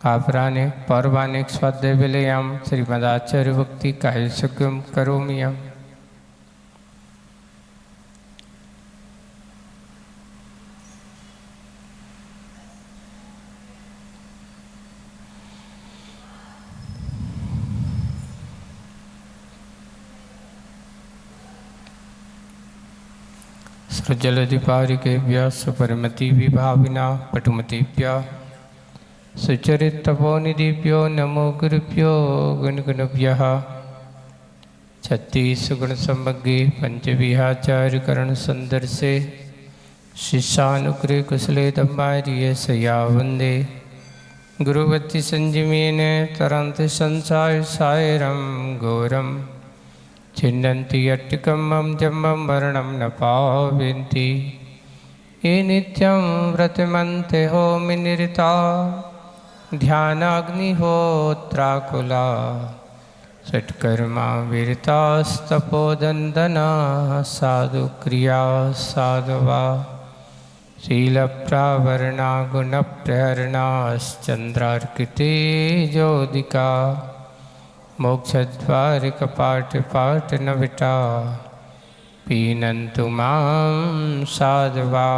पौर्वाणिक स्वाध्यायविलयं श्रीमदाचार्यभक्ति कायसुखं करोम्यहम्। सृजलधिपारिकेभ्यः सुपरिमतिविभाविना पटुमतीभ्यः सुचरितपोनिधिभ्यो नमो गुरुभ्यो गुणगुणभ्यः। छत्तीसगुणसम्मग्गे पंचविहाचार्यकरणसन्दर्शे शिष्यानुग्रहे कुशले दम्बार्ये सया वन्दे गुरुवत्ति संजीवेन तरन्ति संसार सायरं घोरं छिन्नन्ति अट्टिकं मम जम्मं मरणं न पावन्ति ये नित्यं व्रतमन्ते होमिनिरता ध्यानाग्निहोत्राकुला सत्कर्मा विरतास्तपोदन्दना साधुक्रिया साधवा शीलप्रावरणा गुणप्रहरणाश्चन्द्रार्किते ज्योतिका मोक्षद्वारिकपाठपाठनविटा पीनन्तु मां साधवा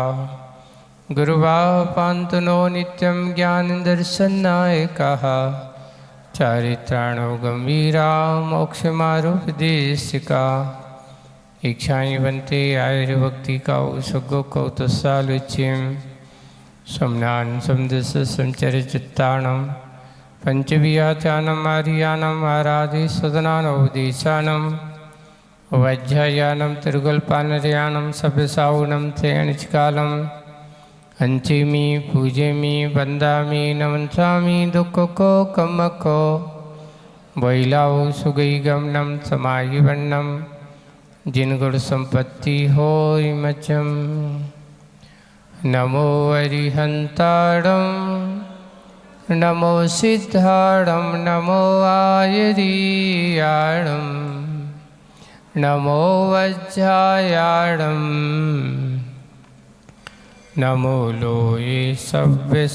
गुरुवा पान्तु नो नित्यं ज्ञानदर्शननायकः चारित्राणो गम्भीरा मोक्षमारोपदेशिका इच्छानि वन्ते आयुर्भक्तिका उसगो कौतुसालुच्यं सम्नान समदस संचरचित्तानं पंचविहाचानम् आर्यानम् आराधि सदनानवदेशानं वज्रयानं तिरुगुल्पानरयानं सभ्यसावनं तेणिचकालं हंचिमी पूजेमी वंदामी नमंसामी दुःखको कमको बैलाओ सुगई गमनम समाहि वर्णम जिन गुण संपत्ति हो मचम नमो अरिहंताड़म नमो सिद्धाड़म नमो आयरियाड़म नमो वज्रायाड़म नमो लोये सव्यसाहूणम।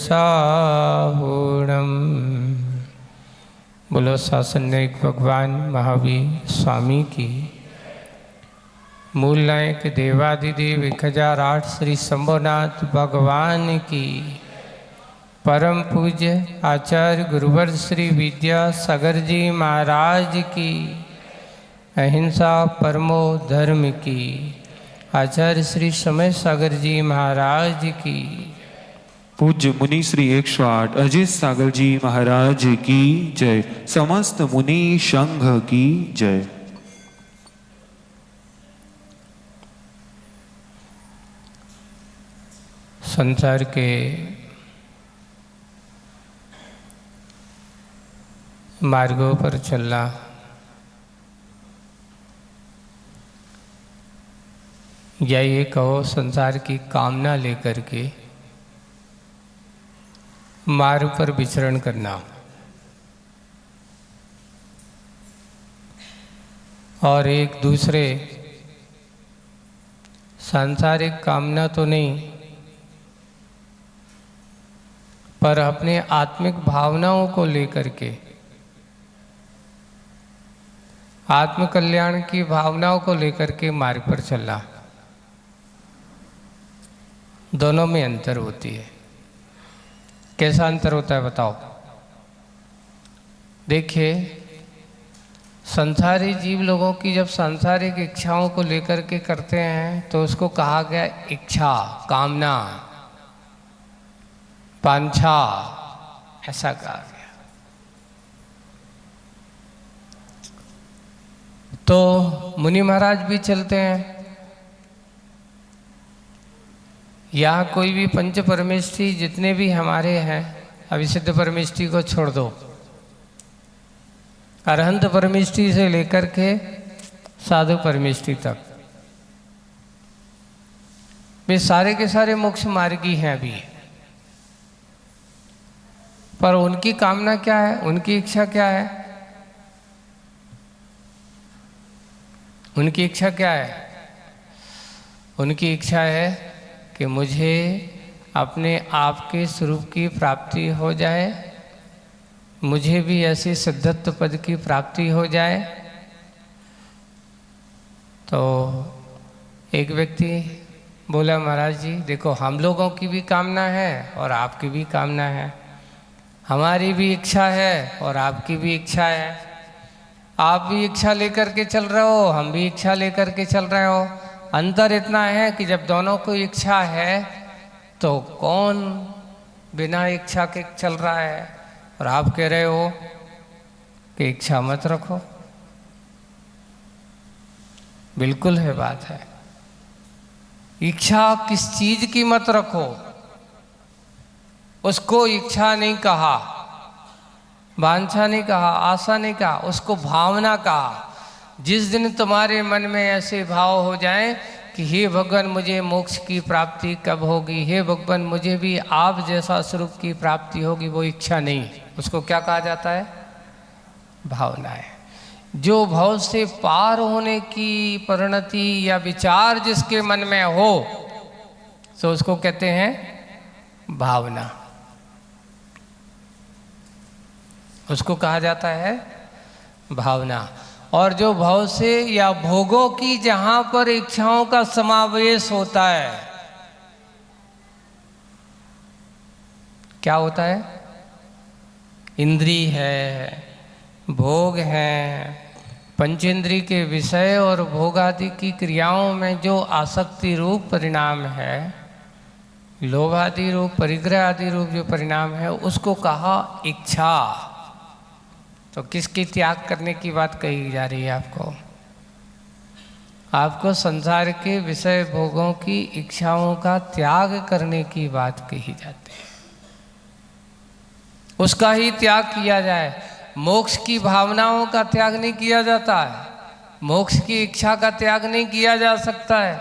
बोलो शासनिक भगवान महावीर स्वामी की। मूल नायक देवादिदेव 1008 श्री शंभुनाथ भगवान की। परम पूज्य आचार्य गुरुवर श्री विद्यासागर जी महाराज की। अहिंसा परमो धर्म की। आचार्य श्री समय सागर जी महाराज की। पूज्य मुनि श्री 108 अजित सागर जी महाराज की जय। समस्त मुनि संघ की जय। संसार के मार्गों पर चलना या ये कहो संसार की कामना लेकर के मार्ग पर विचरण करना और एक दूसरे सांसारिक कामना तो नहीं पर अपने आत्मिक भावनाओं को लेकर के आत्म कल्याण की भावनाओं को लेकर के मार्ग पर चलना, दोनों में अंतर होती है। कैसा अंतर होता है बताओ। देखिए, संसारी जीव लोगों की जब सांसारिक इच्छाओं को लेकर के करते हैं तो उसको कहा गया इच्छा, कामना, पांछा, ऐसा कहा गया। तो मुनि महाराज भी चलते हैं। यहाँ कोई भी पंच परमेष्ठी जितने भी हमारे हैं, अविसिद्ध परमेष्ठी को छोड़ दो, अरहंत परमेष्ठी से लेकर के साधु परमेष्ठी तक वे सारे के सारे मोक्ष मार्गी हैं अभी। पर उनकी कामना क्या है, उनकी इच्छा क्या है? उनकी इच्छा क्या है? उनकी इच्छा है कि मुझे अपने आप के स्वरूप की प्राप्ति हो जाए मुझे भी ऐसे सिद्धत्व पद की प्राप्ति हो जाए। तो एक व्यक्ति बोला, महाराज जी देखो, हम लोगों की भी कामना है और आपकी भी कामना है, हमारी भी इच्छा है और आपकी भी इच्छा है। आप भी इच्छा लेकर के चल रहे हो, हम भी इच्छा लेकर के चल रहे हो। अंतर इतना है कि जब दोनों को इच्छा है तो कौन बिना इच्छा के चल रहा है, और आप कह रहे हो कि इच्छा मत रखो। बिल्कुल है बात है, इच्छा किस चीज की मत रखो, उसको इच्छा नहीं कहा, वांछा नहीं कहा, आशा नहीं कहा, उसको भावना कहा। जिस दिन तुम्हारे मन में ऐसे भाव हो जाए कि हे भगवान मुझे मोक्ष की प्राप्ति कब होगी, हे भगवान मुझे भी आप जैसा स्वरूप की प्राप्ति होगी, वो इच्छा नहीं, उसको क्या कहा जाता है? भावना है। जो भाव से पार होने की परिणति या विचार जिसके मन में हो, तो उसको कहते हैं भावना, उसको कहा जाता है भावना। और जो भाव से या भोगों की जहां पर इच्छाओं का समावेश होता है, क्या होता है? इंद्री है, भोग है, पंचेंद्री के विषय और भोग आदि की क्रियाओं में जो आसक्ति रूप परिणाम है, लोभ आदि रूप, परिग्रह आदि रूप जो परिणाम है, उसको कहा इच्छा। तो किसकी त्याग करने की बात कही जा रही है आपको? आपको संसार के विषय भोगों की इच्छाओं का त्याग करने की बात कही जाती है, उसका ही त्याग किया जाए। मोक्ष की भावनाओं का त्याग नहीं किया जाता है, मोक्ष की इच्छा का त्याग नहीं किया जा सकता है।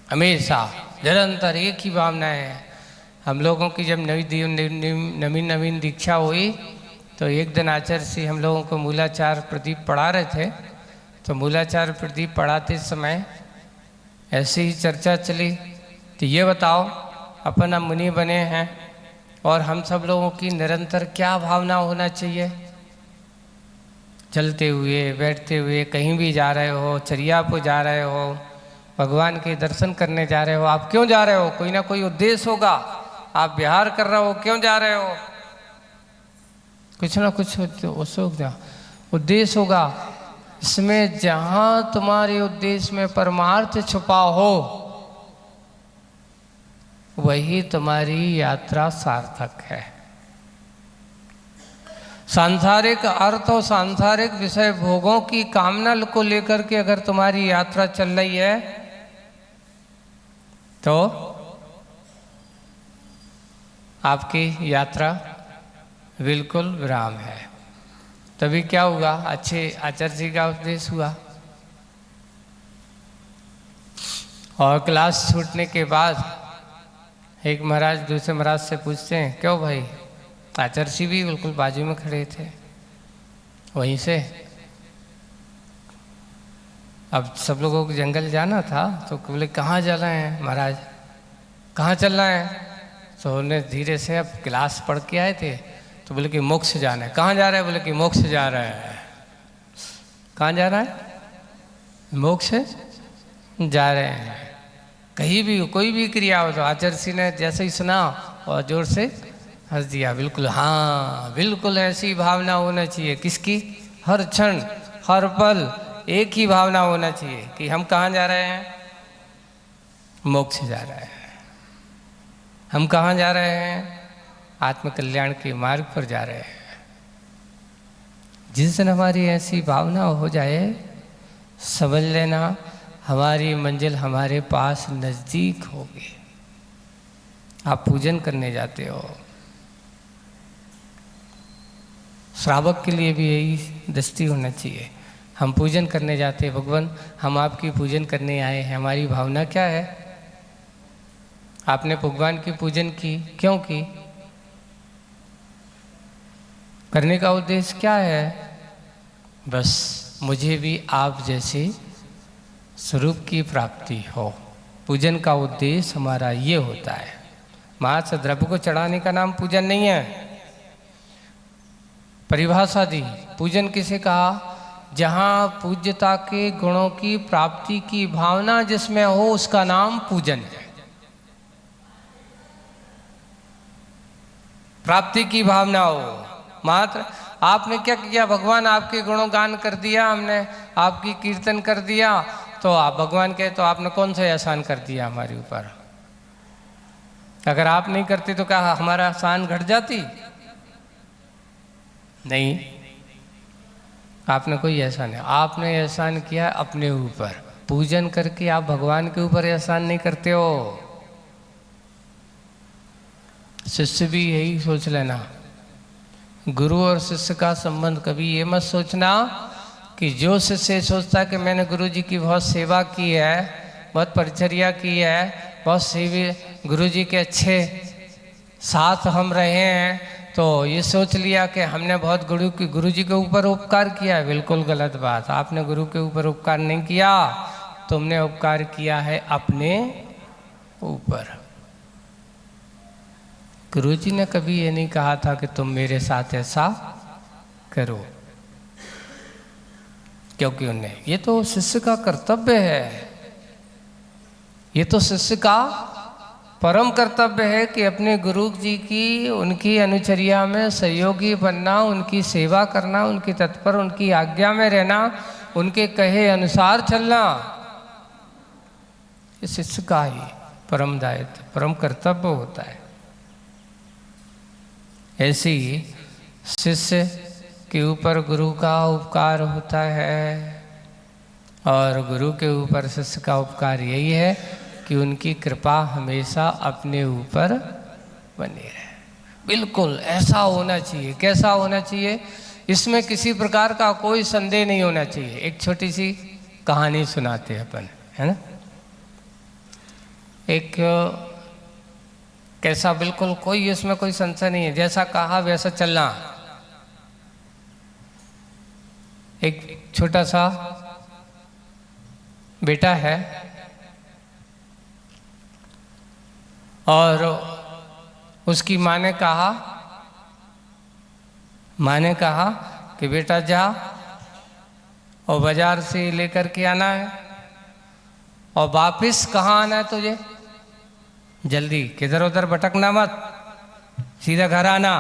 हमेशा निरंतर एक ही भावना है। हम लोगों की जब नवीन दीक्षा हुई तो एक दिन आचार्य श्री हम लोगों को मूलाचार प्रदीप पढ़ा रहे थे। तो मूलाचार प्रदीप पढ़ाते समय ऐसी ही चर्चा चली, तो ये बताओ अपन हम मुनि बने हैं और हम सब लोगों की निरंतर क्या भावना होना चाहिए? चलते हुए, बैठते हुए, कहीं भी जा रहे हो, चर्या पर जा रहे हो, भगवान के दर्शन करने जा रहे हो, आप क्यों जा रहे हो? कोई ना कोई उद्देश्य होगा। आप विहार कर रहे हो, क्यों जा रहे हो? कुछ ना कुछ उद्देश्य होगा। इसमें जहां तुम्हारे उद्देश्य में परमार्थ छुपा हो, वही तुम्हारी यात्रा सार्थक है। सांसारिक अर्थ और सांसारिक विषय भोगों की कामना को लेकर के अगर तुम्हारी यात्रा चल रही है तो आपकी यात्रा बिल्कुल विराम है। तभी क्या हुआ? अच्छे आचार्य जी का उपदेश हुआ और क्लास छूटने के बाद एक महाराज दूसरे महाराज से पूछते हैं, क्यों भाई? आचार्य जी भी बिल्कुल बाजू में खड़े थे वहीं से। अब सब लोगों को जंगल जाना था तो बोले कहाँ जा रहे हैं महाराज, कहाँ चल रहे हैं? तो उन्हें धीरे से, अब क्लास पढ़ के आए थे तो बोले कि मोक्ष जाना है। कहाँ जा रहे हैं? बोले कि मोक्ष जा रहे हैं। कहाँ जा रहा है? मोक्ष जा रहे हैं। कहीं भी कोई भी क्रिया हो तो आचार्य जी ने जैसे ही सुना और जोर से हंस दिया। बिल्कुल, हाँ बिल्कुल ऐसी भावना होना चाहिए। किसकी? हर क्षण हर पल एक ही भावना होना चाहिए कि हम कहाँ जा रहे हैं? मोक्ष जा रहे हैं। हम कहाँ जा रहे हैं? आत्म कल्याण के मार्ग पर जा रहे हैं। जिस दिन हमारी ऐसी भावना हो जाए, समझ लेना हमारी मंजिल हमारे पास नज़दीक होगी। आप पूजन करने जाते हो, श्रावक के लिए भी यही दृष्टि होना चाहिए। हम पूजन करने जाते हैं, भगवान हम आपकी पूजन करने आए हैं। हमारी भावना क्या है? आपने भगवान की पूजन की, क्यों की? करने का उद्देश्य क्या है? बस मुझे भी आप जैसे स्वरूप की प्राप्ति हो। पूजन का उद्देश्य हमारा ये होता है। मात्र द्रव्य को चढ़ाने का नाम पूजन नहीं है। परिभाषा दी, पूजन किसे कहा? जहाँ पूज्यता के गुणों की प्राप्ति की भावना जिसमें हो उसका नाम पूजन है। प्राप्ति की भावना हो। मात्र आपने क्या किया, भगवान आपके गुणों गान कर दिया, हमने आपकी कीर्तन कर दिया, तो आप भगवान कहे तो आपने कौन सा एहसान कर दिया हमारे ऊपर? अगर आप नहीं करते तो क्या हमारा एहसान घट जाती? नहीं, आपने कोई एहसान नहीं, आपने एहसान किया अपने ऊपर। पूजन करके आप भगवान के ऊपर एहसान नहीं करते हो। शिष्य भी यही सोच लेना, गुरु और शिष्य का संबंध कभी ये मत सोचना कि जो शिष्य सोचता है कि मैंने गुरु जी की बहुत सेवा की है, बहुत परिचर्या की है, बहुत सेवी, गुरु जी के अच्छे साथ हम रहे हैं, तो ये सोच लिया कि हमने बहुत गुरु जी के ऊपर उपकार किया है। बिल्कुल गलत बात। आपने गुरु के ऊपर उपकार नहीं किया, तुमने उपकार किया है अपने ऊपर। गुरु जी ने कभी ये नहीं कहा था कि तुम मेरे साथ ऐसा करो, क्योंकि उन्हें ये तो शिष्य का कर्तव्य है, ये तो शिष्य का परम कर्तव्य है कि अपने गुरु जी की, उनकी अनुचर्या में सहयोगी बनना, उनकी सेवा करना, उनकी तत्पर, उनकी आज्ञा में रहना, उनके कहे अनुसार चलना, ये शिष्य का ही परम दायित्व, परम कर्तव्य होता है। ऐसे ही शिष्य के ऊपर गुरु का उपकार होता है, और गुरु के ऊपर शिष्य का उपकार यही है कि उनकी कृपा हमेशा अपने ऊपर बनी रहे। बिल्कुल ऐसा होना चाहिए। कैसा होना चाहिए? इसमें किसी प्रकार का कोई संदेह नहीं होना चाहिए। एक छोटी सी कहानी सुनाते हैं अपन, है ना। एक कैसा, बिल्कुल कोई इसमें कोई संशय नहीं है, जैसा कहा वैसा चलना। एक छोटा सा बेटा है और उसकी माँ ने कहा कि बेटा जा और बाजार से लेकर के आना है, और वापिस कहाँ आना है तुझे? जल्दी, किधर उधर भटकना मत, सीधा घर आना,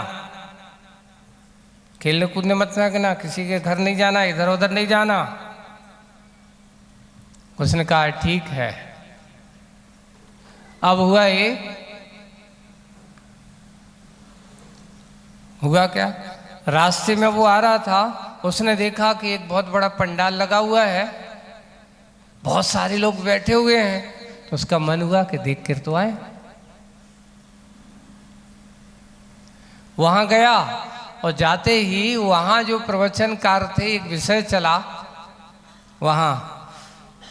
खेलने कूदने मत ना, किसी के घर नहीं जाना, इधर उधर नहीं जाना। उसने कहा ठीक है। अब हुआ क्या, रास्ते में वो आ रहा था, उसने देखा कि एक बहुत बड़ा पंडाल लगा हुआ है, बहुत सारे लोग बैठे हुए हैं, तो उसका मन हुआ कि देख कर तो आए। वहां गया और जाते ही वहां जो प्रवचनकार थे, एक विषय चला वहां,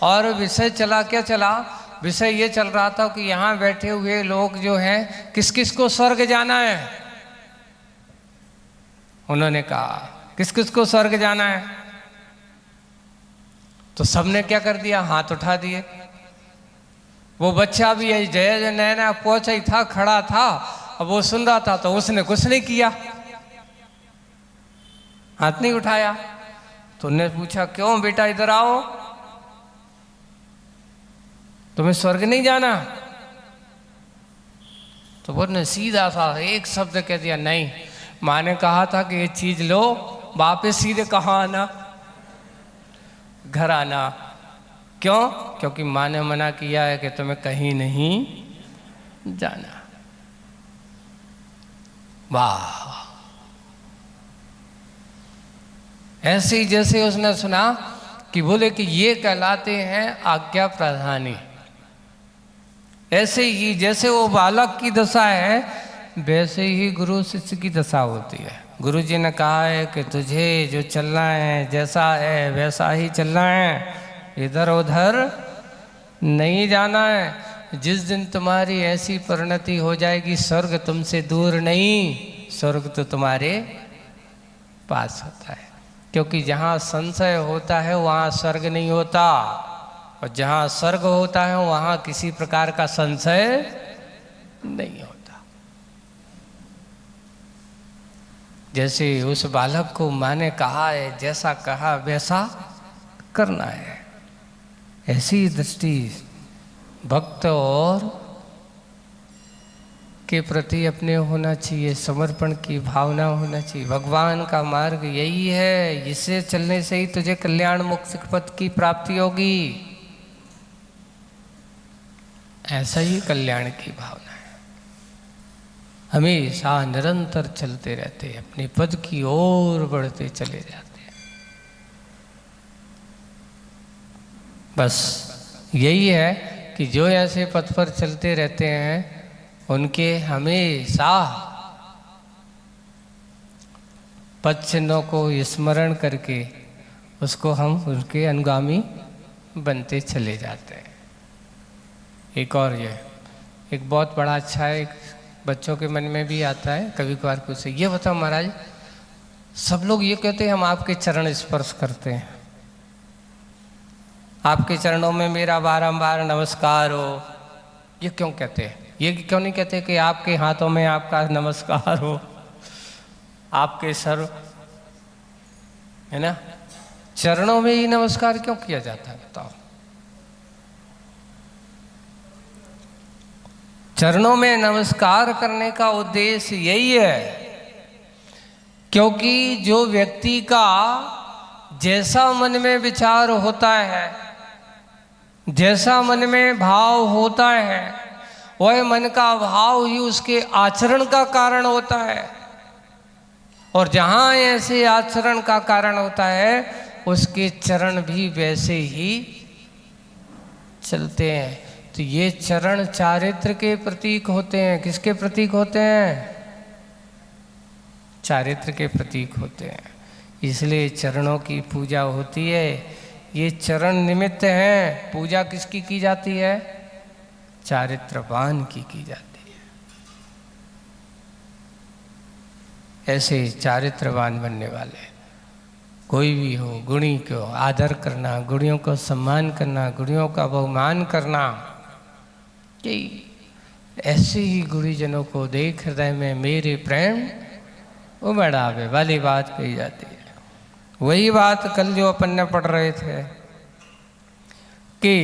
और विषय चला, क्या चला? विषय ये चल रहा था कि यहाँ बैठे हुए लोग जो हैं, किस किस को स्वर्ग जाना है। उन्होंने कहा किस किस को स्वर्ग जाना है, तो सबने क्या कर दिया, हाथ उठा दिए। वो बच्चा भी जय नैना पहुंचा ही था, खड़ा था, अब वो सुन रहा था, तो उसने कुछ नहीं किया, हाथ नहीं उठाया। तो उन्होंने पूछा क्यों बेटा, इधर आओ, तुम्हें स्वर्ग नहीं जाना? तो वो ने सीधा सा एक शब्द कह दिया, नहीं, माँ ने कहा था कि ये चीज लो, वापस सीधे कहाँ आना, घर आना। क्यों? क्योंकि माँ ने मना किया है कि तुम्हें कहीं नहीं जाना। वाह! ऐसे ही जैसे उसने सुना कि बोले कि ये कहलाते हैं आज्ञा प्रधानी, ऐसे ही जैसे वो बालक की दशा है, वैसे ही गुरु शिष्य की दशा होती है। गुरु जी ने कहा है कि तुझे जो चलना है, जैसा है वैसा ही चलना है, इधर उधर नहीं जाना है। जिस दिन तुम्हारी ऐसी परिणति हो जाएगी, स्वर्ग तुमसे दूर नहीं, स्वर्ग तो तुम्हारे पास होता है। क्योंकि जहाँ संशय होता है वहाँ स्वर्ग नहीं होता, और जहाँ स्वर्ग होता है वहाँ किसी प्रकार का संशय नहीं होता। जैसे उस बालक को माँ ने कहा है, जैसा कहा वैसा करना है। ऐसी दृष्टि भक्त और के प्रति अपने होना चाहिए, समर्पण की भावना होना चाहिए। भगवान का मार्ग यही है, इससे चलने से ही तुझे कल्याण मुक्त पथ की प्राप्ति होगी। ऐसा ही कल्याण की भावना है। हमेशा निरंतर चलते रहते हैं, अपने पद की ओर बढ़ते चले जाते हैं। बस यही है कि जो ऐसे पथ पर चलते रहते हैं उनके हमेशा पद चिन्हों को स्मरण करके उसको हम उनके अनुगामी बनते चले जाते हैं। एक और ये एक बहुत बड़ा अच्छा है, एक बच्चों के मन में भी आता है, कभी कभार पूछे, ये बताओ महाराज, सब लोग ये कहते हैं हम आपके चरण स्पर्श करते हैं, आपके चरणों में मेरा बारंबार नमस्कार हो, ये क्यों कहते हैं? ये क्यों नहीं कहते कि आपके हाथों में आपका नमस्कार हो, आपके सर, है ना, चरणों में ही नमस्कार क्यों किया जाता है? बताओ। चरणों में नमस्कार करने का उद्देश्य यही है क्योंकि जो व्यक्ति का जैसा मन में विचार होता है, जैसा मन में भाव होता है, वह मन का भाव ही उसके आचरण का कारण होता है। और जहाँ ऐसे आचरण का कारण होता है उसके चरण भी वैसे ही चलते हैं। तो ये चरण चारित्र के प्रतीक होते हैं। किसके प्रतीक होते हैं? चारित्र के प्रतीक होते हैं। इसलिए चरणों की पूजा होती है। ये चरण निमित्त हैं। पूजा किसकी की जाती है? चारित्रवान की जाती है। ऐसे चारित्रवान बनने वाले कोई भी हो, गुणी को आदर करना, गुणियों को सम्मान करना, गुणियों का बहुमान करना, यही ऐसे ही गुरुजनों को देख हृदय में मेरे प्रेम उमड़ आवे वाली बात कही जाती है। वही बात कल जो अपन ने पढ़ रहे थे कि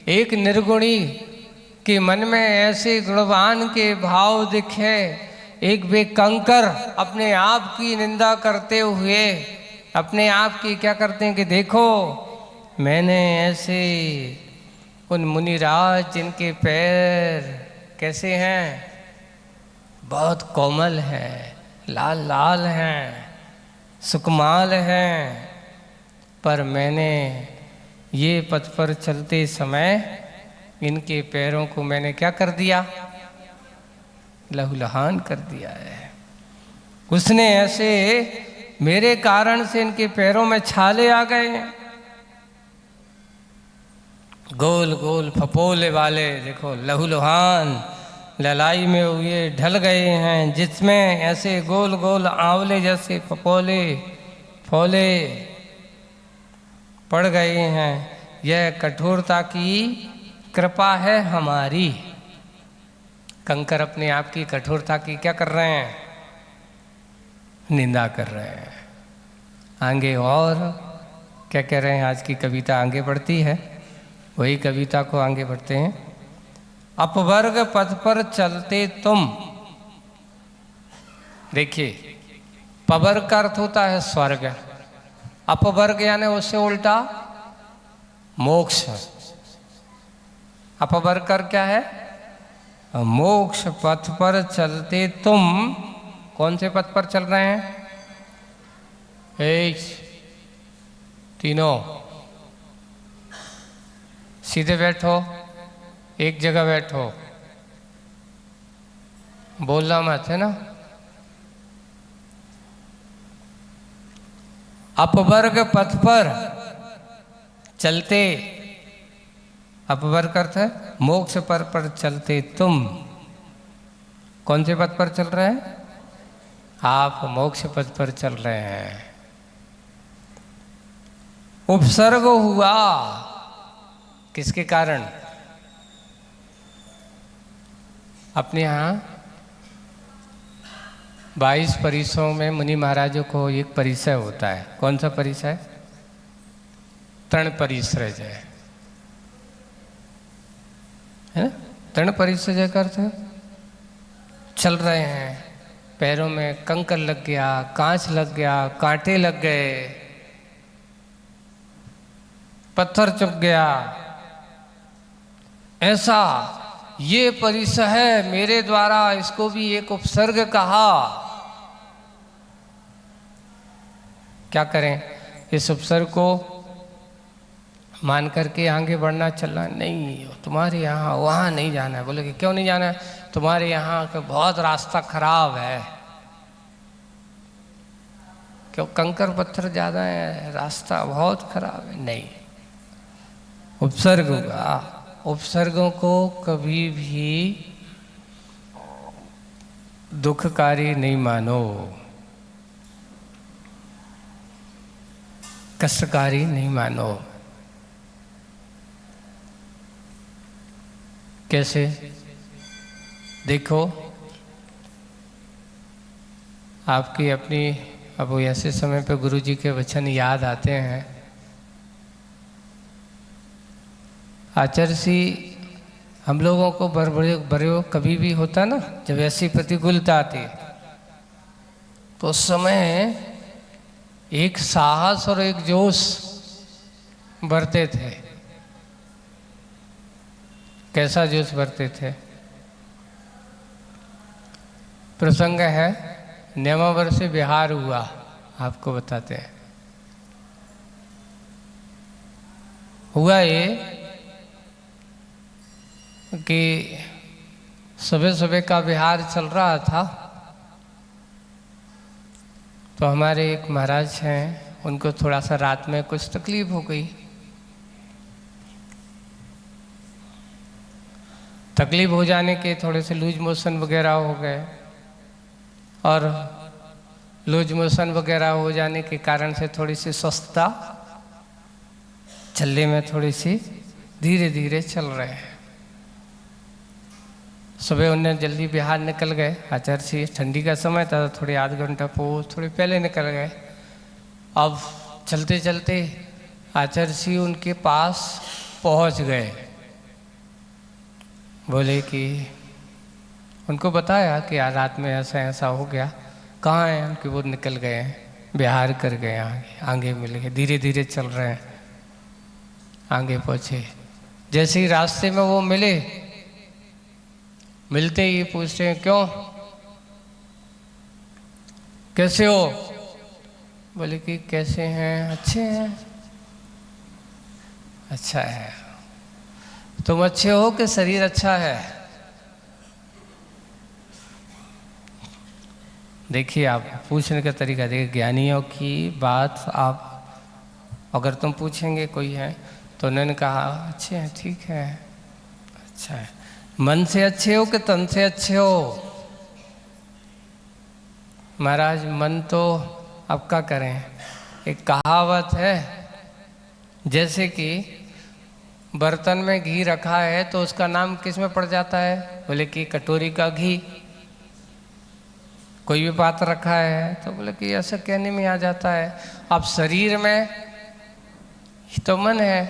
एक निर्गुणी के मन में ऐसे गुणवान के भाव दिखे, एक वे कंकर अपने आप की निंदा करते हुए अपने आप की क्या करते हैं कि देखो मैंने ऐसे उन मुनिराज जिनके पैर कैसे हैं, बहुत कोमल हैं, लाल लाल हैं, सुकमाल हैं, पर मैंने ये पथ पर चलते समय इनके पैरों को मैंने क्या कर दिया? लहूलुहान कर दिया है। उसने ऐसे मेरे कारण से इनके पैरों में छाले आ गए हैं, गोल गोल फपोले वाले, देखो लहूलुहान ललाई में हुए ढल गए हैं, जिसमें ऐसे गोल गोल आंवले जैसे फपोले फोले पड़ गए हैं। यह कठोरता की कृपा है हमारी। कंकर अपने आप की कठोरता की क्या कर रहे हैं? निंदा कर रहे हैं। आगे और क्या कह रहे हैं? आज की कविता आगे बढ़ती है, वही कविता को आगे बढ़ते हैं। अपवर्ग पथ पर चलते तुम, देखिए पवर्ग का अर्थ होता है स्वर्ग, अपवर्ग यानी उससे उल्टा मोक्ष। अपवर्ग कर क्या है? मोक्ष पथ पर चलते तुम। कौन से पथ पर चल रहे हैं? तीनों सीधे बैठो, एक जगह बैठो, बोलना मत, है ना। अपवर्ग पथ पर चलते, अपवर्ग अर्थ है मोक्ष पर चलते तुम। कौन से पथ पर चल रहे हैं? आप मोक्ष पथ पर चल रहे हैं। उपसर्ग हुआ किसके कारण? अपने यहाँ 22 परिसरों में मुनि महाराजों को एक परिसर होता है। कौन सा परिसर? तृण परिसृज है ना? तृण परिसृज करते चल रहे हैं, पैरों में कंकर लग गया, कांच लग गया, कांटे लग गए, पत्थर चुभ गया, ऐसा ये परिसर है मेरे द्वारा, इसको भी एक उपसर्ग कहा। क्या करें? इस उपसर्ग को मान करके आगे बढ़ना चलना नहीं, तुम्हारे यहाँ वहाँ नहीं जाना है। बोले कि क्यों नहीं जाना है? तुम्हारे यहाँ का बहुत रास्ता खराब है। क्यों? कंकर पत्थर ज़्यादा है, रास्ता बहुत खराब है। नहीं, उपसर्ग होगा। उपसर्गों को कभी भी दुखकारी नहीं मानो, कष्टकारी नहीं मानो। कैसे? देखो, आपकी अपनी अब ऐसे समय पे गुरु जी के वचन याद आते हैं। आचार्य हम लोगों को बड़े कभी भी होता ना, जब ऐसी प्रतिकूलता आती तो उस समय एक साहस और एक जोश बरते थे। कैसा जोश बरते थे? प्रसंग है, नेमावर से बिहार हुआ, आपको बताते हैं। हुआ ये कि सुबह सुबह का बिहार चल रहा था, तो हमारे एक महाराज हैं, उनको थोड़ा सा रात में कुछ तकलीफ हो गई। तकलीफ हो जाने के थोड़े से लूज मोशन वगैरह हो गए, और लूज मोशन वगैरह हो जाने के कारण से थोड़ी सी स्वस्थता, चलने में थोड़ी सी धीरे धीरे चल रहे हैं। सुबह उन्हें जल्दी बिहार निकल गए। आचार्य ठंडी का समय था, थोड़ी आध घंटा थोड़ी पहले निकल गए। अब चलते चलते आचार्य उनके पास पहुंच गए। बोले कि उनको बताया कि यार रात में ऐसा ऐसा हो गया। कहाँ हैं उनके? वो निकल गए हैं, बिहार कर गए, आगे मिल गए, धीरे धीरे चल रहे हैं। आगे पहुँचे, जैसे ही रास्ते में वो मिलते ही पूछते हैं, क्यों, कैसे हो? बोले कि कैसे हैं? अच्छे हैं। अच्छा है। तुम अच्छे हो कि शरीर अच्छा है? देखिए, आप पूछने का तरीका देखिए। ज्ञानियों की बात आप अगर तुम पूछेंगे कोई है, तो उन्होंने कहा अच्छे हैं, ठीक है, अच्छा है। मन से अच्छे हो कि तन से अच्छे हो? महाराज मन तो अब क्या करें, एक कहावत है, जैसे कि बर्तन में घी रखा है तो उसका नाम किस में पड़ जाता है? बोले कि कटोरी का घी। कोई भी बात रखा है तो बोले कि ऐसा कहने में आ जाता है। अब शरीर में तो मन है,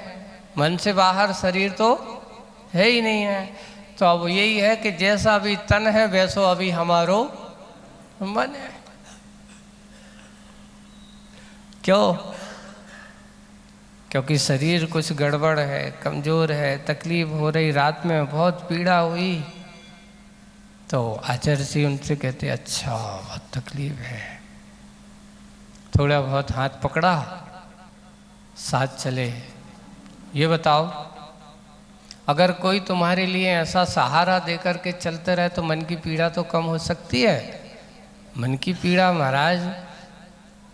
मन से बाहर शरीर तो है ही नहीं है। तो अब यही है कि जैसा अभी तन है वैसो अभी हमारो मन है। क्यों? क्योंकि शरीर कुछ गड़बड़ है, कमज़ोर है, तकलीफ हो रही, रात में बहुत पीड़ा हुई। तो आचार्य उनसे कहते अच्छा बहुत तकलीफ है। थोड़ा बहुत हाथ पकड़ा, साथ चले। ये बताओ, अगर कोई तुम्हारे लिए ऐसा सहारा देकर के चलते रहे तो मन की पीड़ा तो कम हो सकती है। मन की पीड़ा महाराज,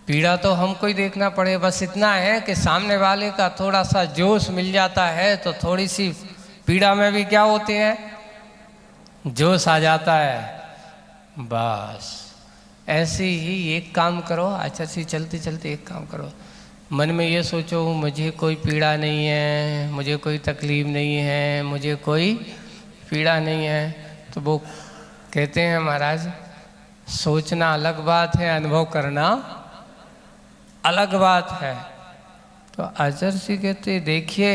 पीड़ा तो हमको ही देखना पड़े। बस इतना है कि सामने वाले का थोड़ा सा जोश मिल जाता है तो थोड़ी सी पीड़ा में भी क्या होते हैं, जोश आ जाता है। बस ऐसे ही एक काम करो, आचार्य चलते चलते एक काम करो, मन में ये सोचो मुझे कोई पीड़ा नहीं है, मुझे कोई तकलीफ नहीं है, मुझे कोई पीड़ा नहीं है। तो वो कहते हैं महाराज सोचना अलग बात है, अनुभव करना अलग बात है। तो अजर्सी कहते देखिए,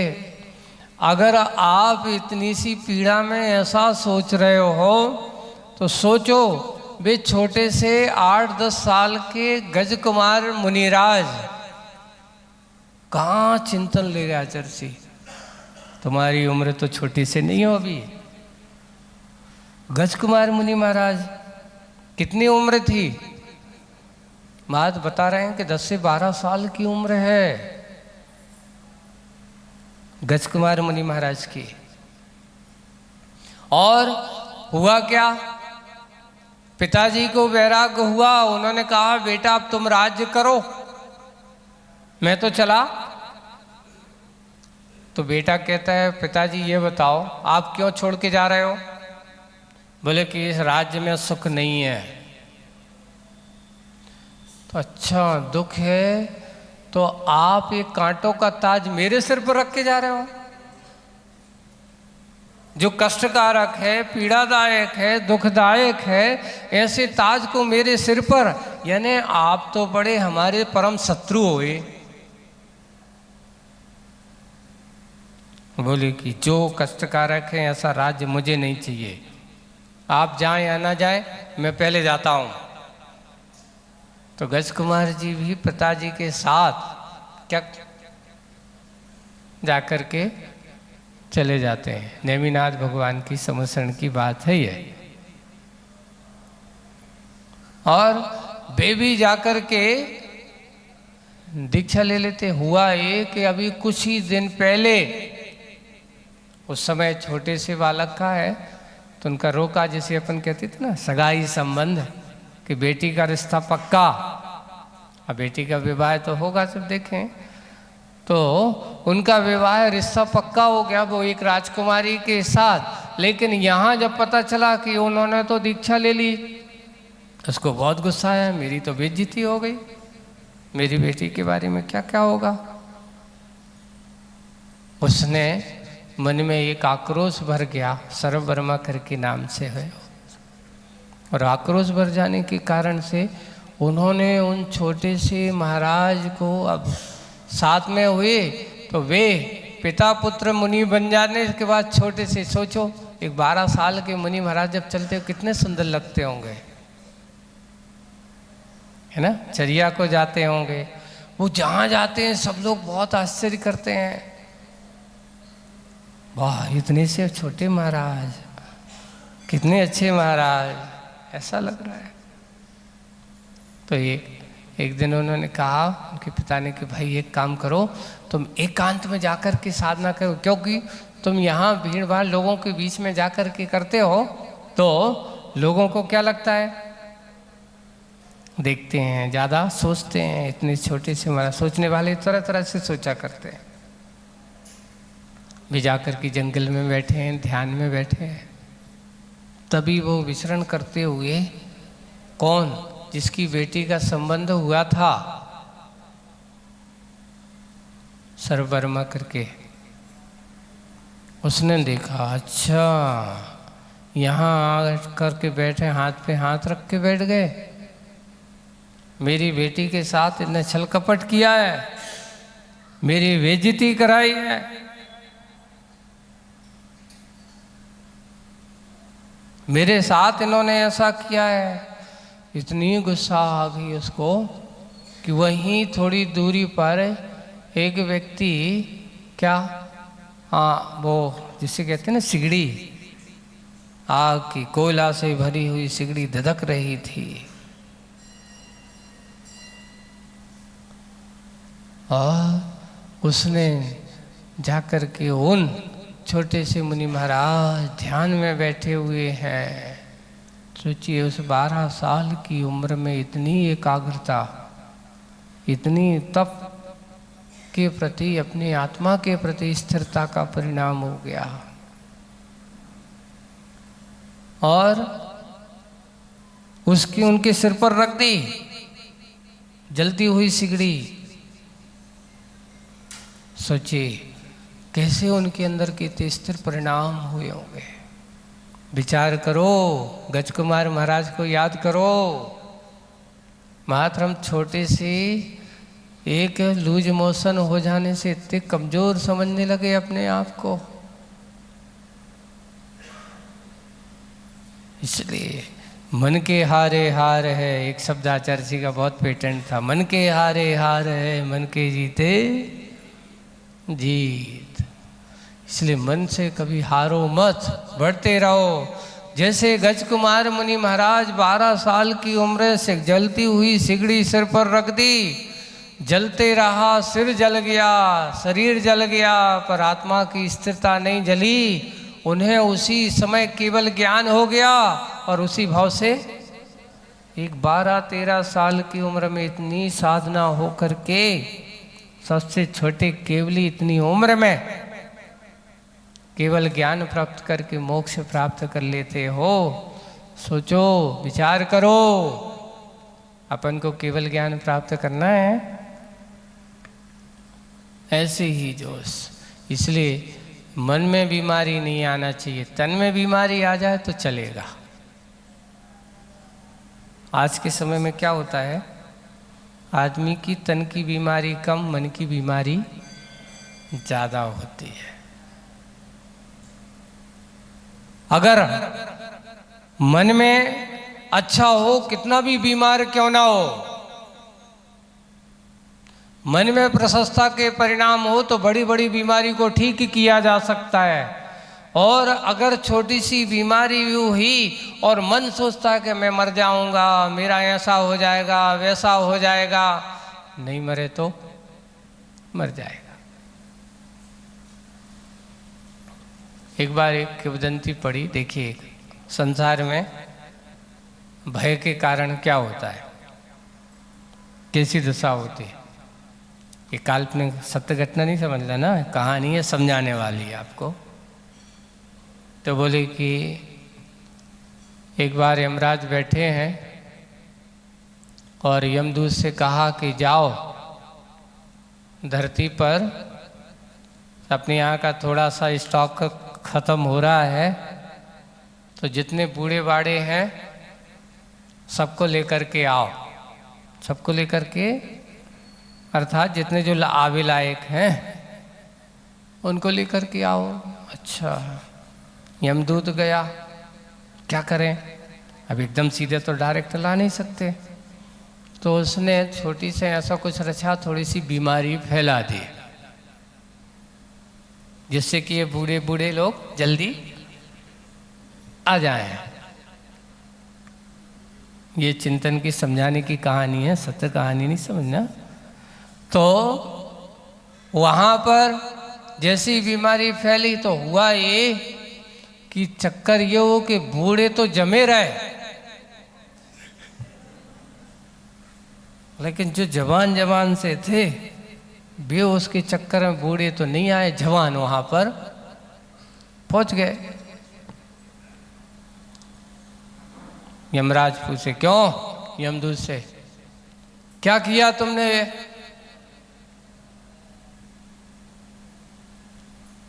अगर आप इतनी सी पीड़ा में ऐसा सोच रहे हो तो सोचो वे छोटे से 8-10 साल के गजकुमार मुनिराज कहाँ चिंतन ले रहे। अजर्सी, तुम्हारी उम्र तो छोटी से नहीं हो अभी। गजकुमार मुनि महाराज कितनी उम्र थी? महाराज बता रहे हैं कि 10 से 12 साल की उम्र है गजकुमार मुनि महाराज की। और हुआ क्या, पिताजी को वैराग्य हुआ, उन्होंने कहा बेटा अब तुम राज्य करो, मैं तो चला। तो बेटा कहता है पिताजी ये बताओ आप क्यों छोड़ के जा रहे हो? बोले कि इस राज्य में सुख नहीं है। तो अच्छा दुख है तो आप ये कांटों का ताज मेरे सिर पर रख के जा रहे हो, जो कष्टकारक है, पीड़ादायक है, दुखदायक है, ऐसे ताज को मेरे सिर पर, यानी आप तो बड़े हमारे परम शत्रु हुए। बोले कि जो कष्टकारक है ऐसा राज्य मुझे नहीं चाहिए, आप जाएं या ना जाएं मैं पहले जाता हूं। तो गजकुमार जी भी पिताजी के साथ क्या जाकर के चले जाते हैं। नेमिनाथ भगवान की समसरण की बात है ये। और वे भी जाकर के दीक्षा ले लेते। हुआ ये कि अभी कुछ ही दिन पहले, उस समय छोटे से बालक का है तो उनका रोका, जिसे अपन कहते थे ना सगाई संबंध, कि बेटी का रिश्ता पक्का। अब बेटी का विवाह तो होगा, सब देखें। तो उनका विवाह रिश्ता पक्का हो गया वो एक राजकुमारी के साथ। लेकिन यहाँ जब पता चला कि उन्होंने तो दीक्षा ले ली, उसको बहुत गुस्सा आया, मेरी तो बेइज्जती हो गई, मेरी बेटी के बारे में क्या क्या होगा। उसने मन में एक आक्रोश भर गया, सर्ववर्मा करके नाम से है। और आक्रोश भर जाने के कारण से उन्होंने उन छोटे से महाराज को, अब साथ में हुए तो वे पिता पुत्र मुनि बन जाने के बाद छोटे से, सोचो एक 12 साल के मुनि महाराज जब चलते हो कितने सुंदर लगते होंगे, है ना। चरिया को जाते होंगे, वो जहाँ जाते हैं सब लोग बहुत आश्चर्य करते हैं, वाह इतने से छोटे महाराज, कितने अच्छे महाराज, ऐसा लग रहा है। तो एक दिन उन्होंने कहा, उनके पिता ने, कि भाई एक काम करो, तुम एकांत में जाकर के साधना करो, क्योंकि तुम यहाँ भीड़ भाड़ लोगों के बीच में जाकर के करते हो तो लोगों को क्या लगता है, देखते हैं, ज़्यादा सोचते हैं। इतने छोटे से हमारा सोचने वाले तरह तरह से सोचा करते हैं। भी जाकर के जंगल में बैठे हैं, ध्यान में बैठे हैं। तभी वो विचरण करते हुए, कौन, जिसकी बेटी का संबंध हुआ था सर्ववर्मा करके, उसने देखा अच्छा यहाँ आ करके बैठे, हाथ पे हाथ रख के बैठ गए, मेरी बेटी के साथ इतने छल कपट किया है, मेरी बेइज्जती कराई है। मेरे साथ इन्होंने ऐसा किया है। इतनी गुस्सा आ गई उसको कि वहीं थोड़ी दूरी पर एक व्यक्ति, क्या, हाँ वो जिसे कहते हैं ना सिगड़ी, आग की कोयला से भरी हुई सिगड़ी धधक रही थी। और उसने जाकर के उन छोटे से मुनि महाराज ध्यान में बैठे हुए हैं, सोचिए उस 12 साल की उम्र में इतनी एकाग्रता, इतनी तप के प्रति, अपनी आत्मा के प्रति स्थिरता का परिणाम हो गया। और उसकी उनके सिर पर रख दी जलती हुई सिगड़ी। सोचिए कैसे उनके अंदर के स्थिर परिणाम हुए होंगे। विचार करो, गजकुमार महाराज को याद करो। मात्र हम छोटे से एक लूज मोशन हो जाने से इतने कमजोर समझने लगे अपने आप को। इसलिए मन के हारे हार है, एक शब्द आचार्य जी का बहुत पेटेंट था, मन के हारे हार है, मन के जीते जीत। इसलिए मन से कभी हारो मत, बढ़ते रहो। जैसे गजकुमार मुनि महाराज 12 साल की उम्र से जलती हुई सिगड़ी सिर पर रख दी, जलते रहा, सिर जल गया, शरीर जल गया, पर आत्मा की स्थिरता नहीं जली। उन्हें उसी समय केवल ज्ञान हो गया और उसी भाव से एक 12-13 साल की उम्र में इतनी साधना हो करके, सबसे छोटे केवली इतनी उम्र में केवल ज्ञान प्राप्त करके मोक्ष प्राप्त कर लेते हो। सोचो, विचार करो, अपन को केवल ज्ञान प्राप्त करना है, ऐसे ही जोश। इसलिए मन में बीमारी नहीं आना चाहिए, तन में बीमारी आ जाए तो चलेगा। आज के समय में क्या होता है, आदमी की तन की बीमारी कम, मन की बीमारी ज़्यादा होती है। अगर मन में अच्छा हो, कितना भी बीमार क्यों ना हो, मन में प्रशंसा के परिणाम हो तो बड़ी बड़ी बीमारी को ठीक किया जा सकता है। और अगर छोटी सी बीमारी हुई और मन सोचता है कि मैं मर जाऊंगा, मेरा ऐसा हो जाएगा, वैसा हो जाएगा, नहीं मरे तो मर जाएगा। एक बार एक किंवदंती पढ़ी, देखिए संसार में भय के कारण क्या होता है, कैसी दशा होती है। ये काल्पनिक सत्य घटना नहीं समझना ना, कहानी है, समझाने वाली है आपको। तो बोले कि एक बार यमराज बैठे हैं और यमदूत से कहा कि जाओ धरती पर, अपने यहाँ का थोड़ा सा स्टॉक ख़त्म हो रहा है, तो जितने बूढ़े बाड़े हैं सबको लेकर के आओ, सबको लेकर के, अर्थात जितने जो आवे लायक हैं उनको लेकर के आओ। अच्छा, यमदूत गया, क्या करें, अब एकदम सीधे तो डायरेक्ट ला नहीं सकते, तो उसने छोटी से ऐसा कुछ रचा, थोड़ी सी बीमारी फैला दी, जिससे कि ये बूढ़े बूढ़े लोग जल्दी आ जाएं। ये चिंतन की समझाने की कहानी है, सत्य कहानी नहीं समझना। तो वहाँ पर जैसी बीमारी फैली तो हुआ ये कि चक्कर ये हो कि बूढ़े तो जमे रहे, लेकिन जो जवान जवान से थे वे उसके चक्कर में बूढ़े तो नहीं आए, जवान वहां पर पहुंच गए। यमराज पूछे, क्यों? यमदूत से, क्या किया तुमने?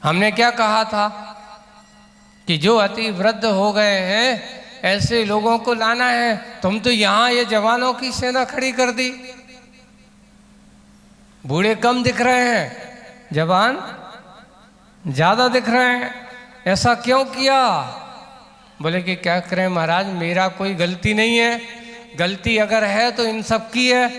हमने क्या कहा था कि जो अति वृद्ध हो गए हैं ऐसे लोगों को लाना है, तुम तो यहाँ ये जवानों की सेना खड़ी कर दी। बूढ़े कम दिख रहे हैं, जवान ज्यादा दिख रहे हैं, ऐसा क्यों किया? बोले कि क्या करें महाराज, मेरा कोई गलती नहीं है, गलती अगर है तो इन सब की है।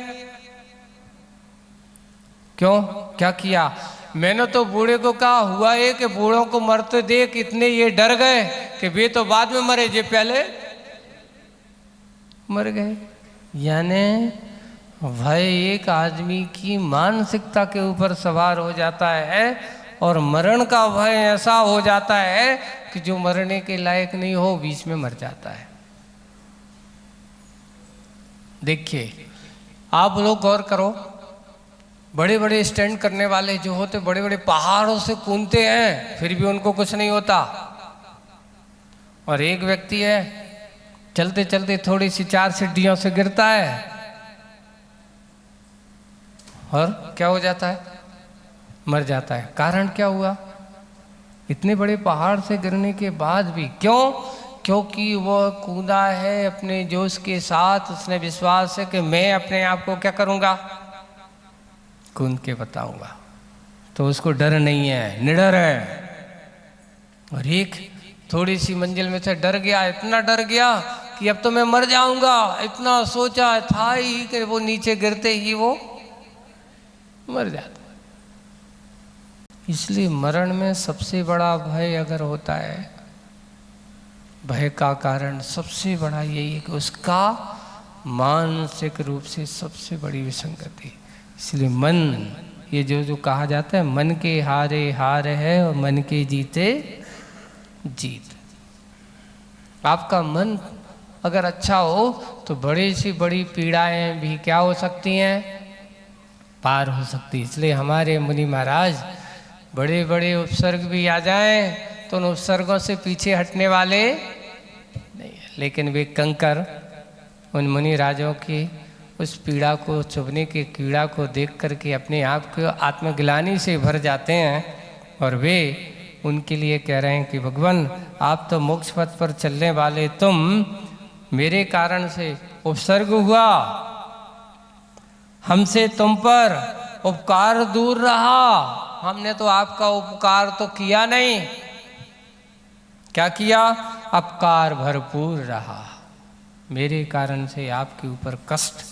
क्यों, क्या किया? मैंने तो बूढ़े को कहा, हुआ ये कि बूढ़ों को मरते देख इतने ये डर गए कि वे तो बाद में मरे, जे पहले मर गए। यानी भय एक आदमी की मानसिकता के ऊपर सवार हो जाता है और मरण का भय ऐसा हो जाता है कि जो मरने के लायक नहीं हो बीच में मर जाता है। देखिए आप लोग गौर करो, बड़े बड़े स्टैंड करने वाले जो होते बड़े बड़े पहाड़ों से कूदते हैं फिर भी उनको कुछ नहीं होता, और एक व्यक्ति है चलते चलते थोड़ी सी 4 सीढ़ियों से गिरता है और क्या हो जाता है, मर जाता है। कारण क्या हुआ? इतने बड़े पहाड़ से गिरने के बाद भी, क्यों क्योंकि वो कूदा है अपने जोश के साथ, उसने विश्वास है कि मैं अपने आप को क्या करूँगा, कूद के बताऊँगा। तो उसको डर नहीं है, निडर है। और एक थोड़ी सी मंजिल में से डर गया, इतना डर गया कि अब तो मैं मर जाऊंगा, इतना सोचा था ही कि वो नीचे गिरते ही वो मर जाता। इसलिए मरण में सबसे बड़ा भय अगर होता है, भय का कारण सबसे बड़ा यही है कि उसका मानसिक रूप से सबसे बड़ी विसंगति। इसलिए मन, ये जो कहा जाता है, मन के हारे हार है और मन के जीते जीत। आपका मन अगर अच्छा हो तो बड़ी सी बड़ी पीड़ाएं भी क्या हो सकती हैं, पार हो सकती। इसलिए हमारे मुनि महाराज बड़े बड़े उपसर्ग भी आ जाएं तो उन उपसर्गों से पीछे हटने वाले नहीं है। लेकिन वे कंकर उन मुनि राजों की उस पीड़ा को, चुभने की कीड़ा को देख करके अपने आप को आत्मग्लानि से भर जाते हैं। और वे उनके लिए कह रहे हैं कि भगवान, आप तो मोक्ष पथ पर चलने वाले तुम, मेरे कारण से उपसर्ग हुआ, हमसे तुम पर उपकार दूर रहा, हमने तो आपका उपकार तो किया नहीं, क्या किया, अपकार भरपूर रहा। मेरे कारण से आपके ऊपर कष्ट,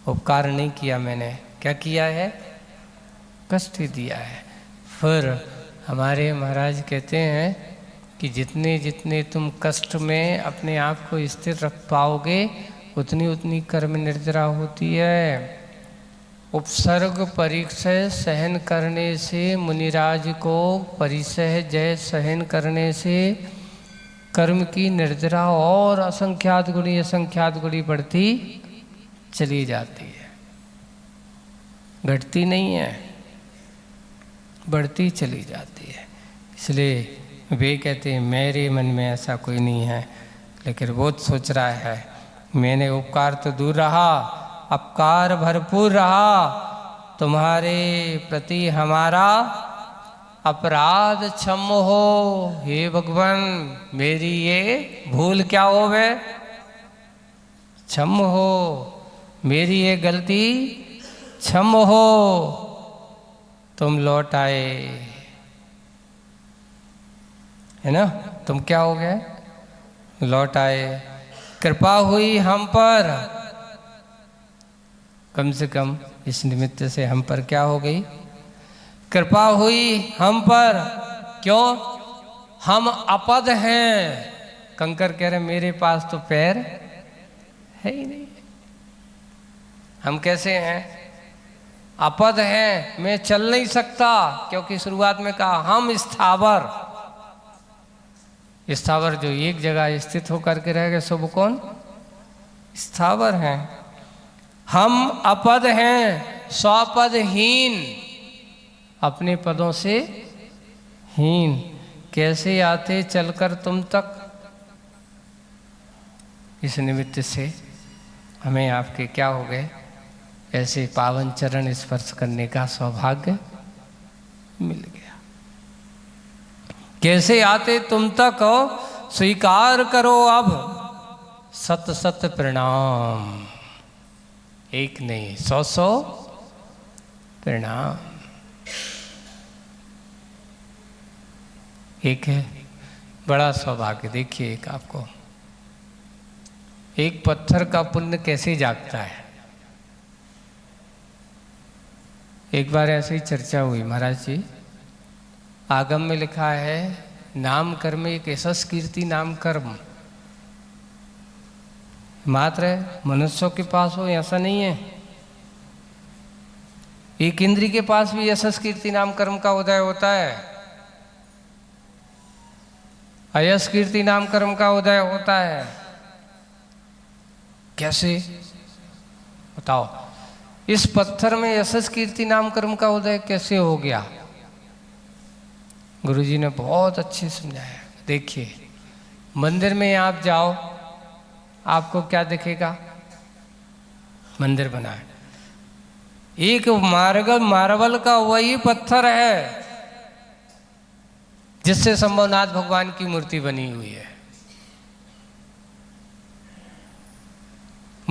उपकार नहीं किया मैंने, क्या किया है, कष्ट ही दिया है। फिर हमारे महाराज कहते हैं कि जितने जितने तुम कष्ट में अपने आप को स्थिर रख पाओगे, उतनी उतनी कर्म निर्जरा होती है। उपसर्ग परिसह सहन करने से, मुनिराज को परिसह जय सहन करने से कर्म की निर्जरा और असंख्यात गुणी असंख्यात गुणी बढ़ती चली जाती है, घटती नहीं है, बढ़ती चली जाती है। इसलिए वे कहते हैं मेरे मन में ऐसा कोई नहीं है, लेकिन वो सोच रहा है मैंने उपकार तो दूर रहा, अपकार भरपूर रहा, तुम्हारे प्रति हमारा अपराध क्षम हो। हे भगवान, मेरी ये भूल क्या हो वे, क्षम हो, मेरी ये गलती क्षम हो, तुम लौट आए, है ना, तुम क्या हो गए, लौट आए, कृपा हुई हम पर, कम से कम इस निमित्त से हम पर क्या हो गई, कृपा हुई हम पर। क्यों, हम अपद हैं। कंकर कह रहे मेरे पास तो पैर है ही नहीं, हम कैसे हैं, अपद हैं, मैं चल नहीं सकता। क्योंकि शुरुआत में कहा हम स्थावर, स्थावर जो एक जगह स्थित होकर के रह गए, सब कौन, स्थावर हैं। हम अपद हैं, स्वपदहीन, अपने पदों से हीन, कैसे आते चलकर तुम तक। इस निमित्त से हमें आपके क्या हो गए, ऐसे पावन चरण स्पर्श करने का सौभाग्य मिल गया। कैसे आते तुम तक, स्वीकार करो अब सत सत प्रणाम, एक नहीं 100 प्रणाम। एक है बड़ा सौभाग्य। देखिए एक आपको, एक पत्थर का पुण्य कैसे जागता है। एक बार ऐसे ही चर्चा हुई, महाराज जी आगम में लिखा है नाम कर्म एक यशस कीर्ति नाम कर्म, मात्र मनुष्यों के पास हो ऐसा नहीं है, एक इंद्री के पास भी यशस कीर्ति नाम कर्म का उदय होता है, अयस कीर्ति नाम कर्म का उदय होता है। कैसे बताओ, इस पत्थर में यशस कीर्ति नाम कर्म का उदय कैसे हो गया। गुरुजी ने बहुत अच्छे समझाया। देखिए मंदिर में आप जाओ, आपको क्या दिखेगा, मंदिर बना है, एक मार्बल का वही पत्थर है जिससे शंभुनाथ भगवान की मूर्ति बनी हुई है।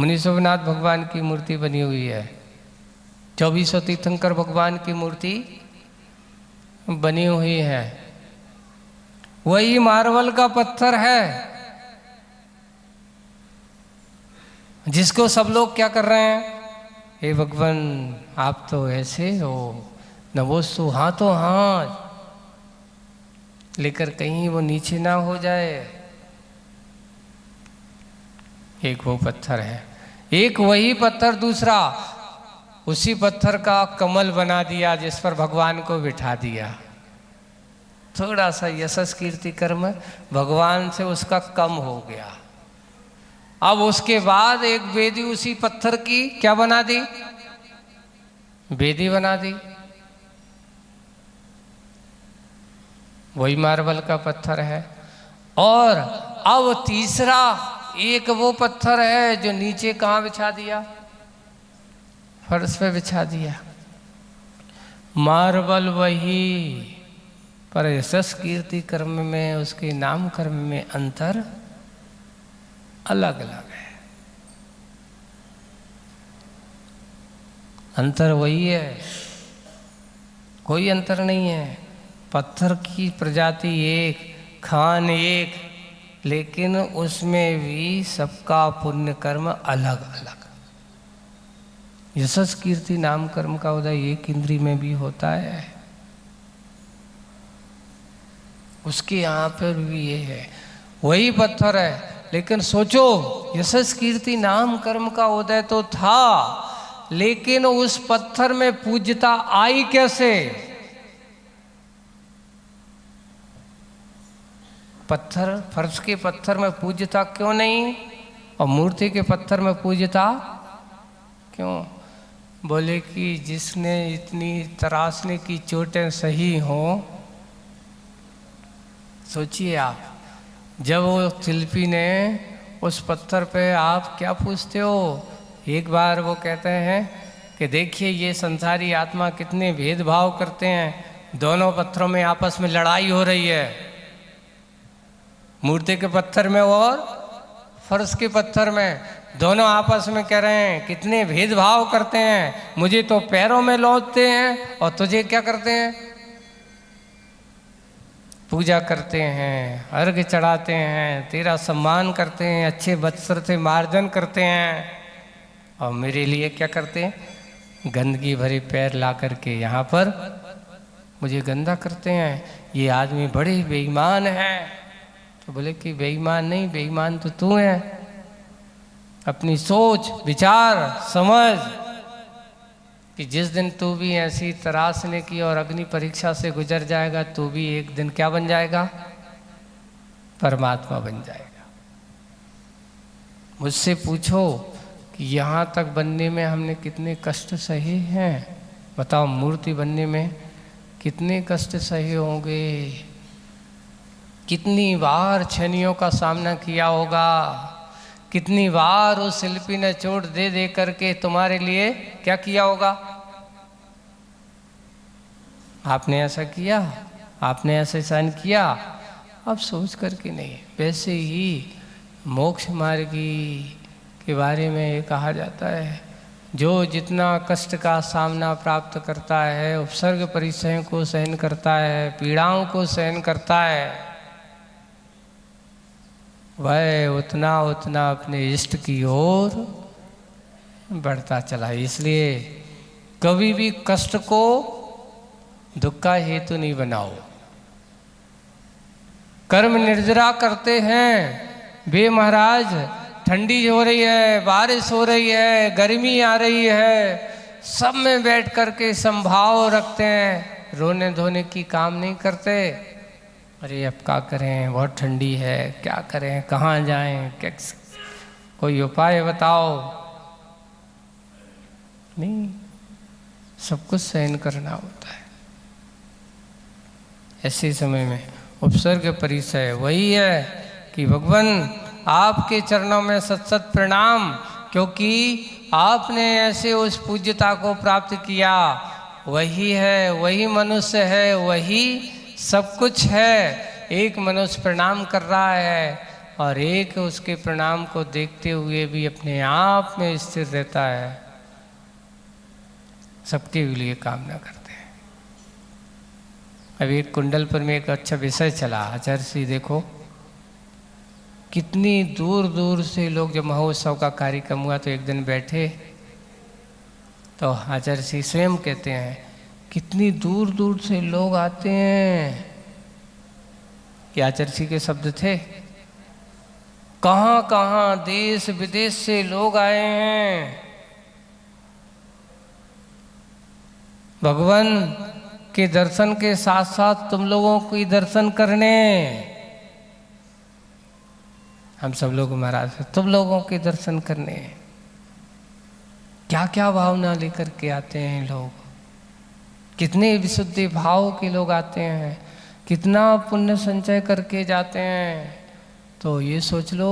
मुनि शोभनाथ भगवान की मूर्ति बनी हुई है, 2400 तीर्थंकर भगवान की मूर्ति बनी हुई है। वही मार्बल का पत्थर है जिसको सब लोग क्या कर रहे हैं, हे भगवान आप तो ऐसे हो, नमोस्तु हाथों हाथ लेकर कहीं वो नीचे ना हो जाए। एक वो पत्थर है, एक वही पत्थर, दूसरा उसी पत्थर का कमल बना दिया जिस पर भगवान को बिठा दिया। थोड़ा सा यशस कीर्ति कर्म भगवान से उसका कम हो गया। अब उसके बाद एक वेदी उसी पत्थर की क्या बना दी, वेदी बना दी। वही मार्बल का पत्थर है। और अब तीसरा एक वो पत्थर है जो नीचे कहाँ बिछा दिया, फर्श पे बिछा दिया। मार्बल वही, पर यशस कीर्ति कर्म में उसके नाम कर्म में अंतर अलग अलग है। अंतर वही है, कोई अंतर नहीं है। पत्थर की प्रजाति एक, खान एक, लेकिन उसमें भी सबका पुण्य कर्म अलग अलग। यशस कीर्ति नाम कर्म का उदय एक इंद्री में भी होता है, उसके यहाँ पर भी ये है, वही पत्थर है। लेकिन सोचो, यशस कीर्ति नाम कर्म का उदय तो था, लेकिन उस पत्थर में पूज्यता आई कैसे? पत्थर, फर्श के पत्थर में पूज्यता क्यों नहीं और मूर्ति के पत्थर में पूज्यता क्यों? बोले कि जिसने इतनी तराशने की चोटें सही हों, सोचिए आप, जब वो शिल्पी ने उस पत्थर पे आप क्या पूछते हो? एक बार वो कहते हैं कि देखिए ये संसारी आत्मा कितने भेदभाव करते हैं, दोनों पत्थरों में आपस में लड़ाई हो रही है, मूर्ति के पत्थर में और फर्श के पत्थर में, दोनों आपस में कह रहे हैं कितने भेदभाव करते हैं, मुझे तो पैरों में लौटते हैं और तुझे क्या करते हैं, पूजा करते हैं, अर्घ्य चढ़ाते हैं, तेरा सम्मान करते हैं, अच्छे वस्त्र से मार्जन करते हैं, और मेरे लिए क्या करते हैं, गंदगी भरे पैर ला करके यहाँ पर मुझे गंदा करते हैं। ये आदमी बड़े बेईमान हैं। तो बोले कि बेईमान नहीं, बेईमान तो तू है। अपनी सोच विचार समझ कि जिस दिन तू भी ऐसी तराशने की और अग्नि परीक्षा से गुजर जाएगा, तू भी एक दिन क्या बन जाएगा, परमात्मा बन जाएगा। मुझसे पूछो कि यहाँ तक बनने में हमने कितने कष्ट सहे हैं, बताओ मूर्ति बनने में कितने कष्ट सहे होंगे, कितनी बार छनियों का सामना किया होगा, कितनी बार उस शिल्पी ने चोट दे दे करके तुम्हारे लिए क्या किया होगा। आपने ऐसा किया, आपने ऐसे सहन किया, अब सोच करके नहीं। वैसे ही मोक्ष मार्गी के बारे में ये कहा जाता है, जो जितना कष्ट का सामना प्राप्त करता है, उपसर्ग परिचयों को सहन करता है, पीड़ाओं को सहन करता है, वह उतना उतना अपने इष्ट की ओर बढ़ता चला। इसलिए कभी भी कष्ट को दुख का हेतु नहीं बनाओ। कर्म निर्जरा करते हैं, बे महाराज ठंडी हो रही है, बारिश हो रही है, गर्मी आ रही है, सब में बैठ करके संभाव रखते हैं, रोने धोने की काम नहीं करते। अरे अब क्या करें, बहुत ठंडी है, क्या करें, कहाँ जाएं, कोई उपाय बताओ। नहीं, सब कुछ सहन करना होता है। ऐसे समय में उपसर्ग परिचय वही है कि भगवान आपके चरणों में सत सत प्रणाम, क्योंकि आपने ऐसे उस पूज्यता को प्राप्त किया। वही है, वही मनुष्य है, वही सब कुछ है। एक मनुष्य प्रणाम कर रहा है और एक उसके प्रणाम को देखते हुए भी अपने आप में स्थिर रहता है, सबके लिए कामना करते हैं। अभी एक कुंडलपुर में एक अच्छा विषय चला, आचार्य देखो कितनी दूर दूर से लोग, जब महोत्सव का कार्यक्रम हुआ तो एक दिन बैठे तो आचार्य स्वयं कहते हैं कितनी दूर दूर से लोग आते हैं। ये आचार्य के शब्द थे। कहाँ कहाँ देश विदेश से लोग आए हैं भगवान के दर्शन के साथ साथ तुम लोगों को दर्शन करने। हम सब लोग महाराज तुम लोगों के दर्शन करने, क्या क्या भावना लेकर के आते हैं लोग, कितने विशुद्धि भाव के लोग आते हैं, कितना पुण्य संचय करके जाते हैं। तो ये सोच लो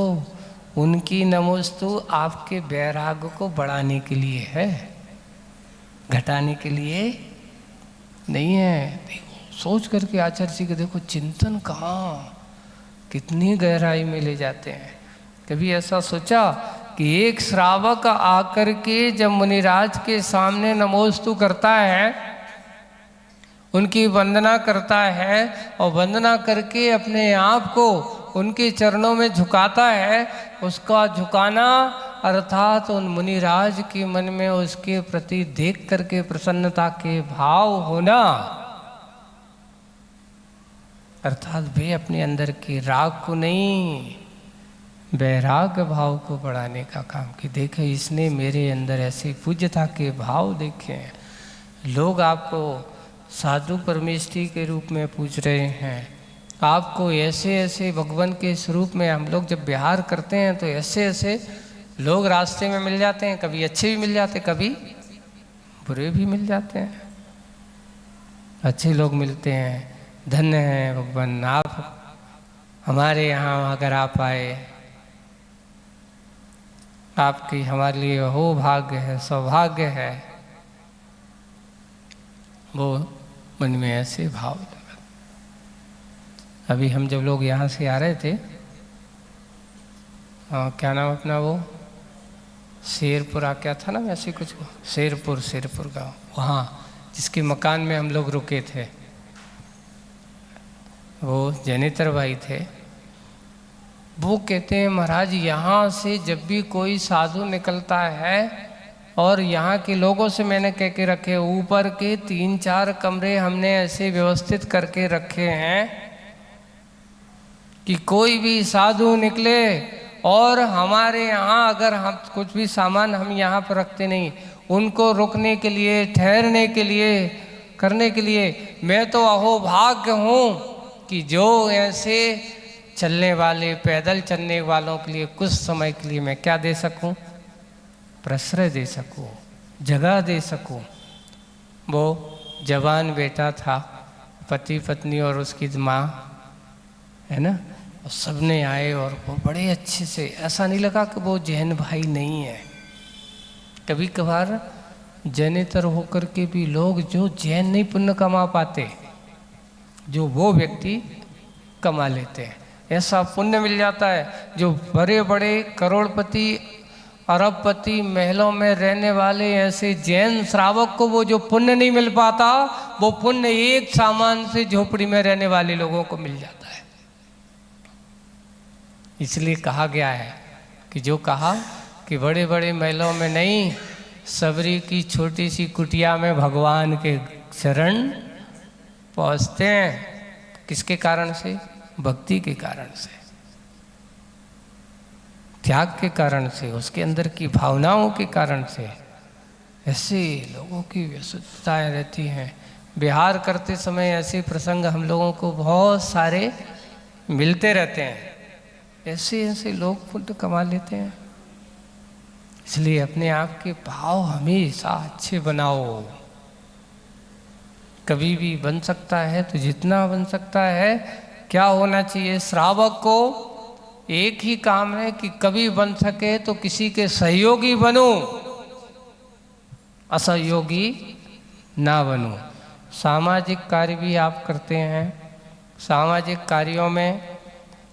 उनकी नमोस्तु आपके वैराग्य को बढ़ाने के लिए है, घटाने के लिए नहीं है। देखो सोच करके आचार्य जी के देखो चिंतन कहाँ कितनी गहराई में ले जाते हैं। कभी ऐसा सोचा कि एक श्रावक आकर के जब मुनिराज के सामने नमोस्तु करता है, उनकी वंदना करता है और वंदना करके अपने आप को उनके चरणों में झुकाता है, उसका झुकाना अर्थात उन मुनिराज के मन में उसके प्रति देख करके प्रसन्नता के भाव होना, अर्थात वे अपने अंदर के राग को नहीं वैराग्य भाव को बढ़ाने का काम की। देखे इसने मेरे अंदर ऐसे पूज्यता के भाव देखे हैं। लोग आपको साधु परमेष्ठी के रूप में पूछ रहे हैं, आपको ऐसे ऐसे भगवान के स्वरूप में हम लोग जब विहार करते हैं तो ऐसे ऐसे लोग रास्ते में मिल जाते हैं, कभी अच्छे भी मिल जाते हैं, कभी बुरे भी मिल जाते हैं। अच्छे लोग मिलते हैं, धन्य है भगवान आप हमारे यहाँ अगर आप आए, आपकी हमारे लिए हो भाग्य है, सौभाग्य है। वो मन में ऐसे भाव लगा। अभी हम जब लोग यहाँ से आ रहे थे, क्या नाम अपना वो शेरपुरा क्या था ना, ऐसे कुछ शेरपुर गाँव, वहाँ जिसके मकान में हम लोग रुके थे, वो जैनेतर भाई थे। वो कहते हैं महाराज यहाँ से जब भी कोई साधु निकलता है, और यहाँ के लोगों से मैंने कह के रखे, ऊपर के 3-4 कमरे हमने ऐसे व्यवस्थित करके रखे हैं कि कोई भी साधु निकले और हमारे यहाँ अगर हम कुछ भी सामान हम यहाँ पर रखते नहीं, उनको रुकने के लिए, ठहरने के लिए, करने के लिए मैं तो अहोभाग्य हूँ कि जो ऐसे चलने वाले, पैदल चलने वालों के लिए कुछ समय के लिए मैं क्या दे सकूं, प्रश्रय दे सकूं, जगह दे सकूं। वो जवान बेटा था, पति पत्नी और उसकी माँ है ना, और सब ने आए और वो बड़े अच्छे से, ऐसा नहीं लगा कि वो जैन भाई नहीं है। कभी कभार जैनेतर होकर के भी लोग जो जैन नहीं पुण्य कमा पाते, जो वो व्यक्ति कमा लेते हैं, ऐसा पुण्य मिल जाता है। जो बड़े बड़े करोड़पति, अरबपति, महलों में रहने वाले ऐसे जैन श्रावक को वो जो पुण्य नहीं मिल पाता, वो पुण्य एक सामान से झोपड़ी में रहने वाले लोगों को मिल जाता है। इसलिए कहा गया है कि जो कहा कि बड़े बड़े महलों में नहीं, सबरी की छोटी सी कुटिया में भगवान के शरण पहुँचते हैं। किसके कारण से? भक्ति के कारण से, त्याग के कारण से, उसके अंदर की भावनाओं के कारण से। ऐसे लोगों की विशुद्धताएं रहती हैं। विहार करते समय ऐसे प्रसंग हम लोगों को बहुत सारे मिलते रहते हैं। ऐसे ऐसे लोग पुण्य कमा लेते हैं। इसलिए अपने आप के भाव हमेशा अच्छे बनाओ। कभी भी बन सकता है तो जितना बन सकता है, क्या होना चाहिए? श्रावक को एक ही काम है कि कभी बन सके तो किसी के सहयोगी बनो, असहयोगी ना बनो। सामाजिक कार्य भी आप करते हैं, सामाजिक कार्यों में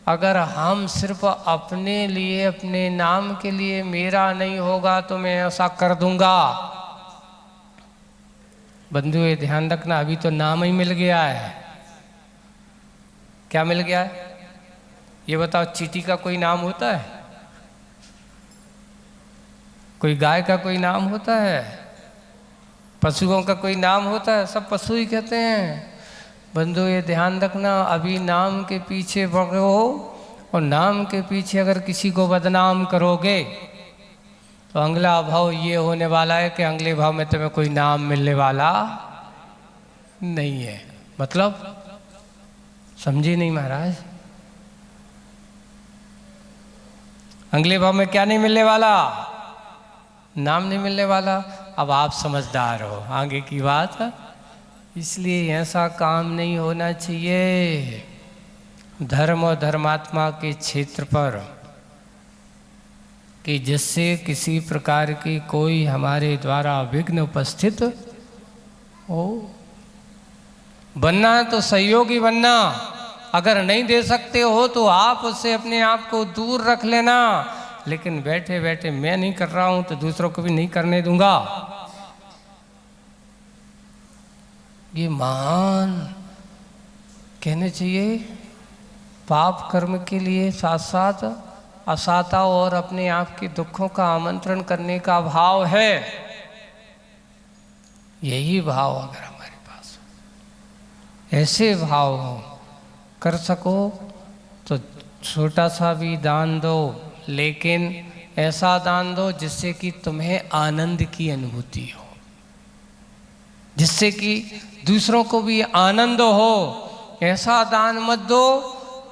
अगर हम सिर्फ अपने लिए, अपने नाम के लिए, मेरा नहीं होगा तो मैं ऐसा कर दूंगा। बंधु ये ध्यान रखना, अभी तो नाम ही मिल गया है। क्या मिल गया है ये बताओ? चींटी का कोई नाम होता है? कोई गाय का कोई नाम होता है? पशुओं का कोई नाम होता है? सब पशु ही कहते हैं। बंधु ये ध्यान रखना, अभी नाम के पीछे पड़े हो और नाम के पीछे अगर किसी को बदनाम करोगे तो अगला भाव ये होने वाला है कि अगले भाव में तुम्हें कोई नाम मिलने वाला नहीं है। मतलब समझे नहीं महाराज? अगले भाव में क्या नहीं मिलने वाला? नाम नहीं मिलने वाला। अब आप समझदार हो, आगे की बात। इसलिए ऐसा काम नहीं होना चाहिए धर्म और धर्मात्मा के क्षेत्र पर कि जिससे किसी प्रकार की कोई हमारे द्वारा विघ्न उपस्थित हो। बनना है तो सहयोगी बनना, अगर नहीं दे सकते हो तो आप उससे अपने आप को दूर रख लेना, लेकिन बैठे बैठे मैं नहीं कर रहा हूं तो दूसरों को भी नहीं करने दूंगा। ये महान कहने चाहिए पाप कर्म के लिए साथ साथ असाता और अपने आप के दुखों का आमंत्रण करने का भाव है। यही भाव अगर हमारे पास हो, ऐसे भाव हो, कर सको तो छोटा सा भी दान दो, लेकिन ऐसा दान दो जिससे कि तुम्हें आनंद की अनुभूति हो, जिससे कि दूसरों को भी आनंद हो। ऐसा दान मत दो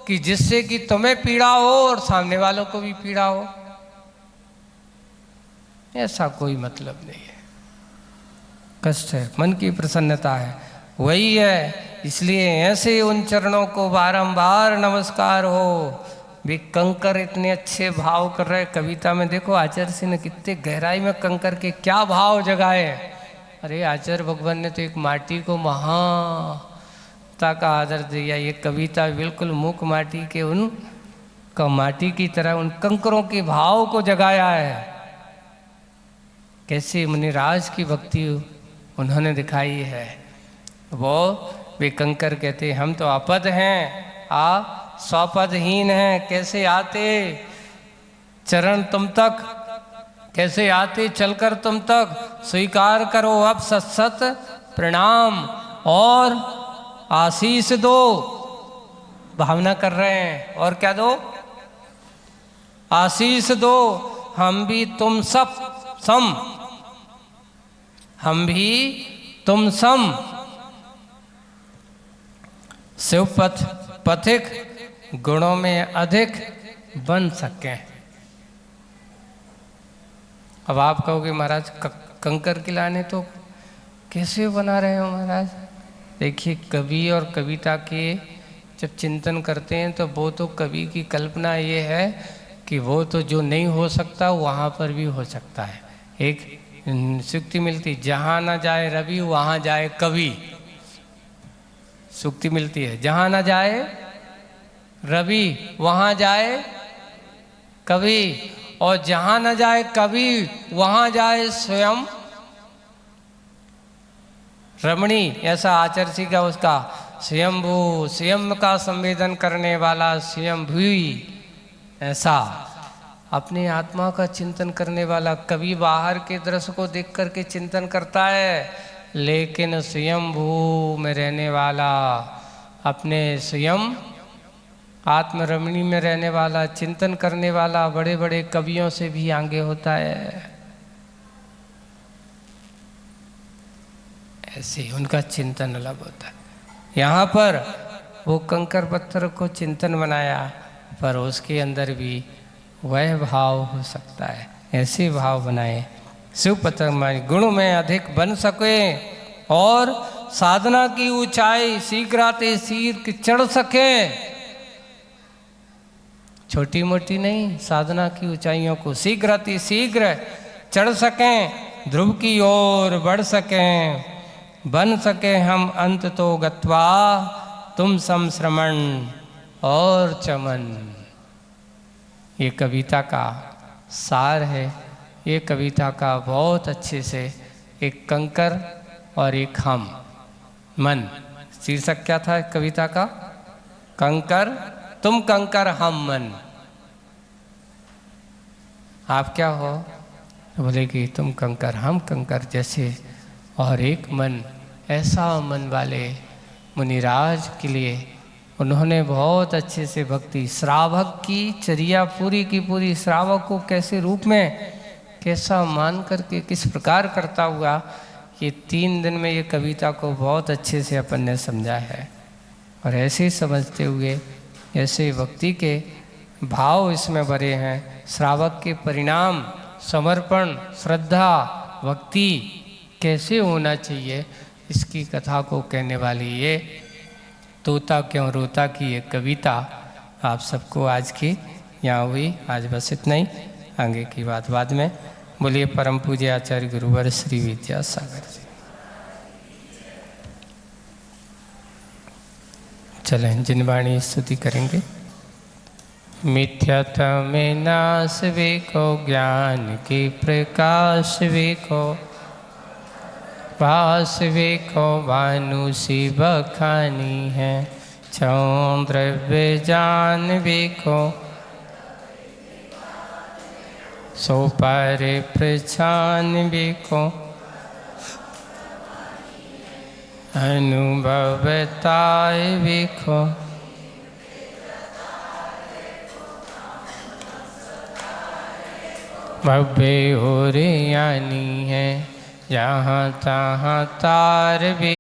कि जिससे कि तुम्हें पीड़ा हो और सामने वालों को भी पीड़ा हो। ऐसा कोई मतलब नहीं है। कष्ट है, मन की प्रसन्नता है, वही है। इसलिए ऐसे उन चरणों को बारंबार नमस्कार हो। वे कंकर इतने अच्छे भाव कर रहे। कविता में देखो आचार्य सिंह ने कितने गहराई में कंकर के क्या भाव जगाए। अरे आचार्य भगवान ने तो एक माटी को महानता का आदर दिया। ये कविता बिल्कुल मूक माटी के उन माटी की तरह उन कंकरों के भाव को जगाया है। कैसे मुनिराज की भक्ति उन्होंने दिखाई है। वो वे कंकर कहते हम तो अपद हैं, स्वपदहीन हैं, कैसे आते चरण तुम तक, कैसे आते चलकर तुम तक, स्वीकार करो अब सत सत प्रणाम और आशीष दो। भावना कर रहे हैं और क्या दो? आशीष दो। हम भी तुम सब सम, हम भी तुम सम, शिवपथ पथिक गुणों में अधिक बन सके। अब आप कहोगे महाराज कंकर खिलाने तो कैसे बना रहे हो महाराज? देखिए कवि और कविता के जब चिंतन करते हैं तो वो तो कवि की कल्पना ये है कि वो तो जो नहीं हो सकता वहाँ पर भी हो सकता है। एक सूक्ति मिलती, जहाँ ना जाए रवि वहाँ जाए कवि। सूक्ति मिलती है, जहाँ ना जाए रवि वहाँ जाए कवि, और जहाँ न जाए कवि वहाँ जाए स्वयं रमणी। ऐसा आचर्षी का उसका स्वयंभू, स्वयं का संवेदन करने वाला स्वयंभू। ऐसा अपने आत्मा का चिंतन करने वाला कवि बाहर के दृश्य को देख करके चिंतन करता है, लेकिन स्वयंभू में रहने वाला, अपने स्वयं आत्मरमणी में रहने वाला, चिंतन करने वाला बड़े बड़े कवियों से भी आगे होता है। ऐसे ही उनका चिंतन अलग होता है। यहाँ पर वो कंकर पत्थर को चिंतन बनाया, पर उसके अंदर भी वह भाव हो सकता है। ऐसे भाव बनाए शिवपत्र में गुण में अधिक बन सके और साधना की ऊंचाई शीघ्राते शीघ्र चढ़ सके। छोटी मोटी नहीं, साधना की ऊंचाइयों को शीघ्राति शीघ्र चढ़ सकें, ध्रुव की ओर बढ़ सकें, बन सके हम अंत तो गत्वा तुम संश्रमण। और चमन। ये कविता का सार है। ये कविता का बहुत अच्छे से एक कंकर और एक हम मन। शीर्षक क्या था कविता का? कंकर, तुम कंकर हम मन। आप क्या हो? बोले कि तुम कंकर हम कंकर जैसे, और एक मन। ऐसा मन वाले मुनिराज के लिए उन्होंने बहुत अच्छे से भक्ति, श्रावक की चर्या पूरी की पूरी, श्रावक को कैसे रूप में कैसा मान करके किस प्रकार करता हुआ, ये 3 दिन में ये कविता को बहुत अच्छे से अपन ने समझा है। और ऐसे ही समझते हुए ऐसे भक्ति के भाव इसमें भरे हैं। श्रावक के परिणाम, समर्पण, श्रद्धा, भक्ति कैसे होना चाहिए, इसकी कथा को कहने वाली ये तोता क्यों रोता की ये कविता आप सबको आज की यहाँ हुई। आज बस इतना ही, आगे की बात बाद में। बोलिए परम पूज्य आचार्य गुरुवर श्री विद्यासागर जी। चलें जिनवाणी स्तुति करेंगे। मिथ्यात्व में नाश वेको, ज्ञान के प्रकाश वेको, भास वेको भानु सी बखानी है, छौ द्रव्य जान वेको, सो पर प्रछान वेको, अनुभवताय वेको, भव्य हो रे यानी है, जहाँ तहाँ तार भी